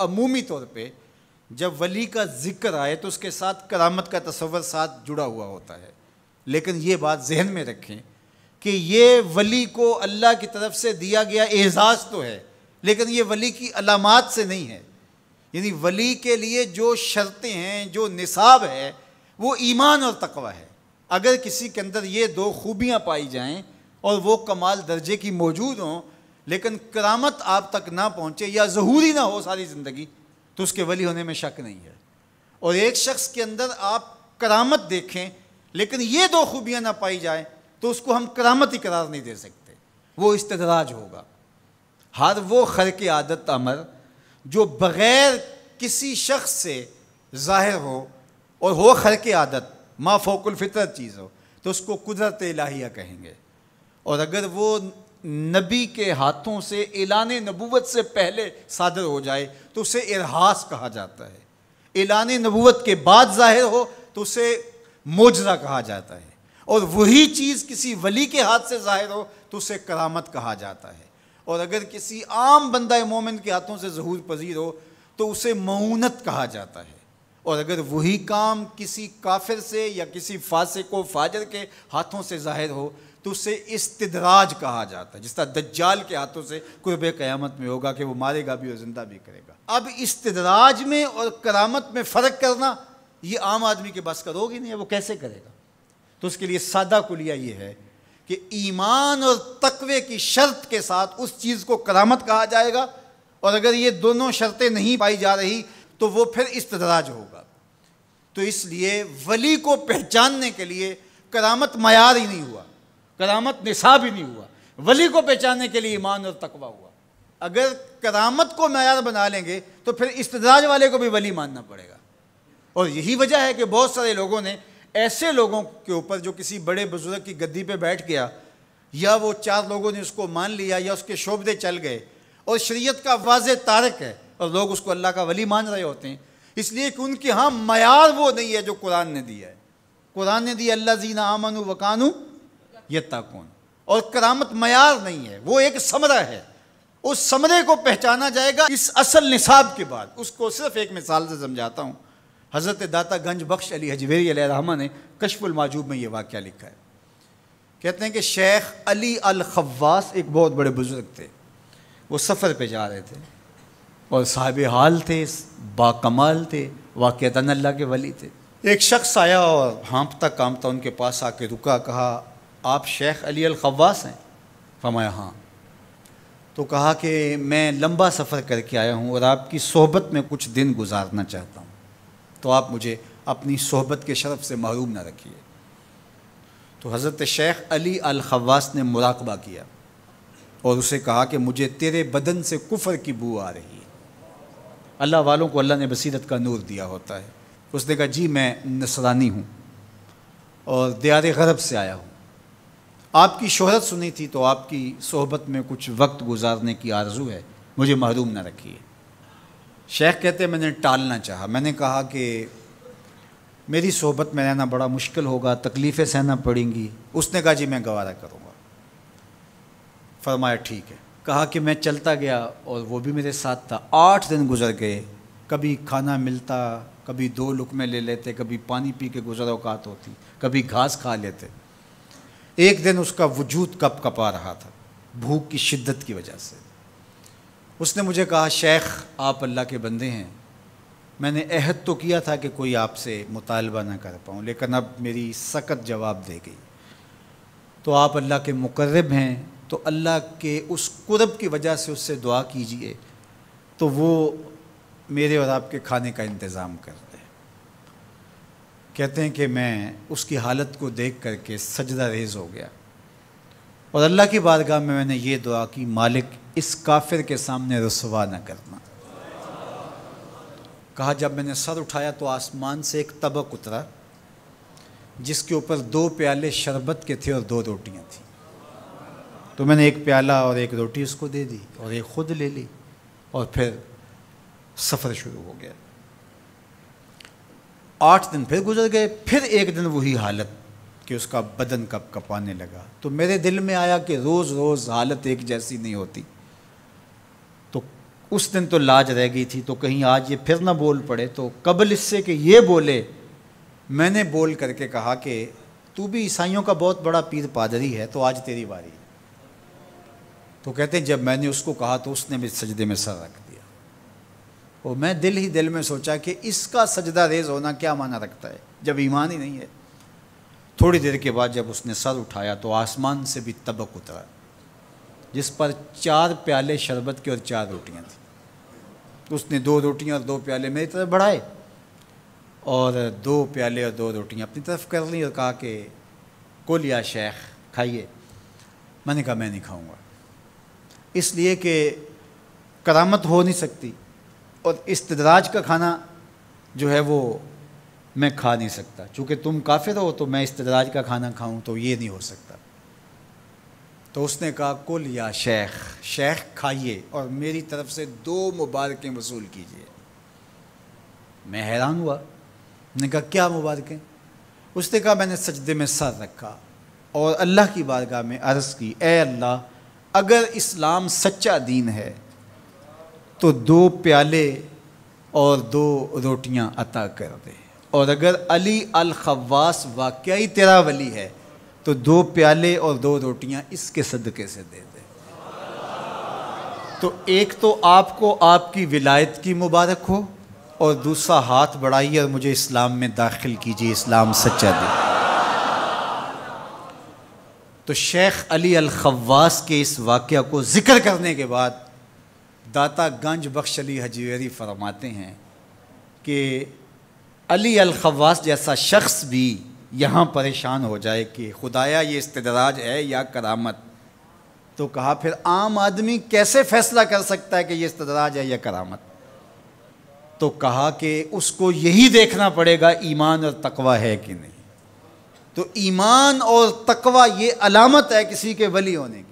عمومی طور پہ جب ولی کا ذکر آئے تو اس کے ساتھ کرامت کا تصور ساتھ جڑا ہوا ہوتا ہے، لیکن یہ بات ذہن میں رکھیں کہ یہ ولی کو اللہ کی طرف سے دیا گیا اعزاز تو ہے، لیکن یہ ولی کی علامات سے نہیں ہے۔ یعنی ولی کے لیے جو شرطیں ہیں، جو نصاب ہے، وہ ایمان اور تقوی ہے۔ اگر کسی کے اندر یہ دو خوبیاں پائی جائیں اور وہ کمال درجے کی موجود ہوں، لیکن کرامت آپ تک نہ پہنچے یا ظہوری نہ ہو ساری زندگی، تو اس کے ولی ہونے میں شک نہیں ہے۔ اور ایک شخص کے اندر آپ کرامت دیکھیں لیکن یہ دو خوبیاں نہ پائی جائیں تو اس کو ہم کرامت ہی قرار نہیں دے سکتے، وہ استدراج ہوگا۔ ہر وہ خرق عادت امر جو بغیر کسی شخص سے ظاہر ہو اور ہو خرق عادت، ما فوق الفطرت چیز ہو، تو اس کو قدرت الہیہ کہیں گے۔ اور اگر وہ نبی کے ہاتھوں سے اعلان نبوت سے پہلے صادر ہو جائے تو اسے ارہاس کہا جاتا ہے، اعلان نبوت کے بعد ظاہر ہو تو اسے معجزہ کہا جاتا ہے، اور وہی چیز کسی ولی کے ہاتھ سے ظاہر ہو تو اسے کرامت کہا جاتا ہے، اور اگر کسی عام بندہ مومن کے ہاتھوں سے ظہور پذیر ہو تو اسے معونت کہا جاتا ہے، اور اگر وہی کام کسی کافر سے یا کسی فاسق و فاجر کے ہاتھوں سے ظاہر ہو تو اسے استدراج کہا جاتا ہے، جس طرح دجال کے ہاتھوں سے قرب قیامت میں ہوگا کہ وہ مارے گا بھی اور زندہ بھی کرے گا۔ اب استدراج میں اور کرامت میں فرق کرنا یہ عام آدمی کے بس کا روگ ہی نہیں ہے، وہ کیسے کرے گا؟ تو اس کے لیے سادہ کلیہ یہ ہے کہ ایمان اور تقوی کی شرط کے ساتھ اس چیز کو کرامت کہا جائے گا، اور اگر یہ دونوں شرطیں نہیں پائی جا رہی تو وہ پھر استدراج ہوگا۔ تو اس لیے ولی کو پہچاننے کے لیے کرامت معیار ہی نہیں ہوا، کرامت نصاب ہی نہیں ہوا، ولی کو پہچاننے کے لیے ایمان اور تقوی ہوا۔ اگر کرامت کو معیار بنا لیں گے تو پھر استدراج والے کو بھی ولی ماننا پڑے گا۔ اور یہی وجہ ہے کہ بہت سارے لوگوں نے ایسے لوگوں کے اوپر جو کسی بڑے بزرگ کی گدی پہ بیٹھ گیا، یا وہ چار لوگوں نے اس کو مان لیا یا اس کے شعبدے چل گئے اور شریعت کا واضح تارک ہے، اور لوگ اس کو اللہ کا ولی مان رہے ہوتے ہیں، اس لیے کہ ان کے ہاں معیار وہ نہیں ہے جو قرآن نے دیا ہے۔ قرآن نے دیا الذین آمنوا وکانوا یتقون، اور کرامت معیار نہیں ہے، وہ ایک ثمرہ ہے۔ اس ثمرے کو پہچانا جائے گا اس اصل نصاب کے بعد۔ اس کو صرف ایک مثال سے سمجھاتا ہوں۔ حضرت داتا گنج بخش علی حجویری علیہ الرحمہ نے کشف المعجوب میں یہ واقعہ لکھا ہے۔ کہتے ہیں کہ شیخ علی الخواص ایک بہت بڑے بزرگ تھے، وہ سفر پہ جا رہے تھے اور صاحب حال تھے، با کمال تھے، واقعتاً اللہ کے ولی تھے۔ ایک شخص آیا اور ہانپتا کامتا ان کے پاس آ کے رکا، کہا آپ شیخ علی الخواص ہیں؟ فرمایا ہاں۔ تو کہا کہ میں لمبا سفر کر کے آیا ہوں اور آپ کی صحبت میں کچھ دن گزارنا چاہتا ہوں، تو آپ مجھے اپنی صحبت کے شرف سے محروم نہ رکھیے۔ تو حضرت شیخ علی الخواص نے مراقبہ کیا اور اسے کہا کہ مجھے تیرے بدن سے کفر کی بو آ رہی ہے۔ اللہ والوں کو اللہ نے بصیرت کا نور دیا ہوتا ہے۔ اس نے کہا جی میں نصرانی ہوں اور دیار غرب سے آیا ہوں، آپ کی شہرت سنی تھی تو آپ کی صحبت میں کچھ وقت گزارنے کی آرزو ہے، مجھے محروم نہ رکھیے۔ شیخ کہتے ہیں میں نے ٹالنا چاہا، میں نے کہا کہ میری صحبت میں رہنا بڑا مشکل ہوگا، تکلیفیں سہنا پڑیں گی۔ اس نے کہا جی میں گوارا کروں گا۔ فرمایا ٹھیک ہے۔ کہا کہ میں چلتا گیا اور وہ بھی میرے ساتھ تھا۔ 8 دن گزر گئے، کبھی کھانا ملتا، کبھی 2 لقمے لے لیتے، کبھی پانی پی کے گزر اوقات ہوتی، کبھی گھاس کھا لیتے۔ ایک دن اس کا وجود کپ کپا رہا تھا بھوک کی شدت کی وجہ سے۔ اس نے مجھے کہا شیخ آپ اللہ کے بندے ہیں، میں نے عہد تو کیا تھا کہ کوئی آپ سے مطالبہ نہ کر پاؤں، لیکن اب میری سخت جواب دے گئی۔ تو آپ اللہ کے مقرب ہیں، تو اللہ کے اس قرب کی وجہ سے اس سے دعا کیجئے تو وہ میرے اور آپ کے کھانے کا انتظام کر دے۔ کہتے ہیں کہ میں اس کی حالت کو دیکھ کر کے سجدہ ریز ہو گیا اور اللہ کی بارگاہ میں نے یہ دعا کی مالک اس کافر کے سامنے رسوا نہ کرنا۔ کہا جب میں نے سر اٹھایا تو آسمان سے ایک طبق اترا جس کے اوپر 2 پیالے شربت کے تھے اور 2 روٹیاں تھیں۔ تو میں نے 1 پیالہ اور 1 روٹی اس کو دے دی اور 1 خود لے لی اور پھر سفر شروع ہو گیا۔ 8 دن پھر گزر گئے، پھر ایک دن وہی حالت کہ اس کا بدن کپ کپانے لگا۔ تو میرے دل میں آیا کہ روز روز حالت ایک جیسی نہیں ہوتی، تو اس دن تو لاج رہ گئی تھی، تو کہیں آج یہ پھر نہ بول پڑے، تو قبل اس سے کہ یہ بولے میں نے بول کر کے کہا کہ تو بھی عیسائیوں کا بہت بڑا پیر پادری ہے، تو آج تیری باری ہے۔ تو کہتے ہیں جب میں نے اس کو کہا تو اس نے بھی سجدے میں سر رکھ دیا، اور میں دل ہی دل میں سوچا کہ اس کا سجدہ ریز ہونا کیا معنی رکھتا ہے جب ایمان ہی نہیں ہے۔ تھوڑی دیر کے بعد جب اس نے سر اٹھایا تو آسمان سے بھی طبق اترا، جس پر 4 پیالے شربت کے اور 4 روٹیاں تھیں۔ اس نے 2 روٹیاں اور 2 پیالے میری طرف بڑھائے، اور 2 پیالے اور 2 روٹیاں اپنی طرف کر لیں، اور کہا کہ کل یا شیخ کھائیے۔ میں نے کہا میں نہیں کھاؤں گا، اس لیے کہ کرامت ہو نہیں سکتی، اور استدراج کا کھانا جو ہے وہ میں کھا نہیں سکتا، چونکہ تم کافر ہو تو میں استدراج کا کھانا کھاؤں تو یہ نہیں ہو سکتا۔ تو اس نے کہا کل یا شیخ، شیخ کھائیے اور میری طرف سے 2 مبارکیں وصول کیجیے۔ میں حیران ہوا، میں نے کہا کیا مبارکیں؟ اس نے کہا میں نے سجدے میں سر رکھا اور اللہ کی بارگاہ میں عرض کی، اے اللہ اگر اسلام سچا دین ہے تو 2 پیالے اور 2 روٹیاں عطا کر دے، اور اگر علی الخواص واقعی تیرا ولی ہے تو 2 پیالے اور 2 روٹیاں اس کے صدقے سے دے دے۔ تو ایک تو آپ کو آپ کی ولایت کی مبارک ہو، اور دوسرا ہاتھ بڑھائیے اور مجھے اسلام میں داخل کیجیے، اسلام سچا دین۔ تو شیخ علی الخواص کے اس واقعہ کو ذکر کرنے کے بعد داتا گنج بخش علی حجویری فرماتے ہیں کہ علی الخواص جیسا شخص بھی یہاں پریشان ہو جائے کہ خدایا یہ استدراج ہے یا کرامت، تو کہا پھر عام آدمی کیسے فیصلہ کر سکتا ہے کہ یہ استدراج ہے یا کرامت؟ تو کہا کہ اس کو یہی دیکھنا پڑے گا ایمان اور تقوی ہے کہ نہیں۔ تو ایمان اور تقوی یہ علامت ہے کسی کے ولی ہونے کی۔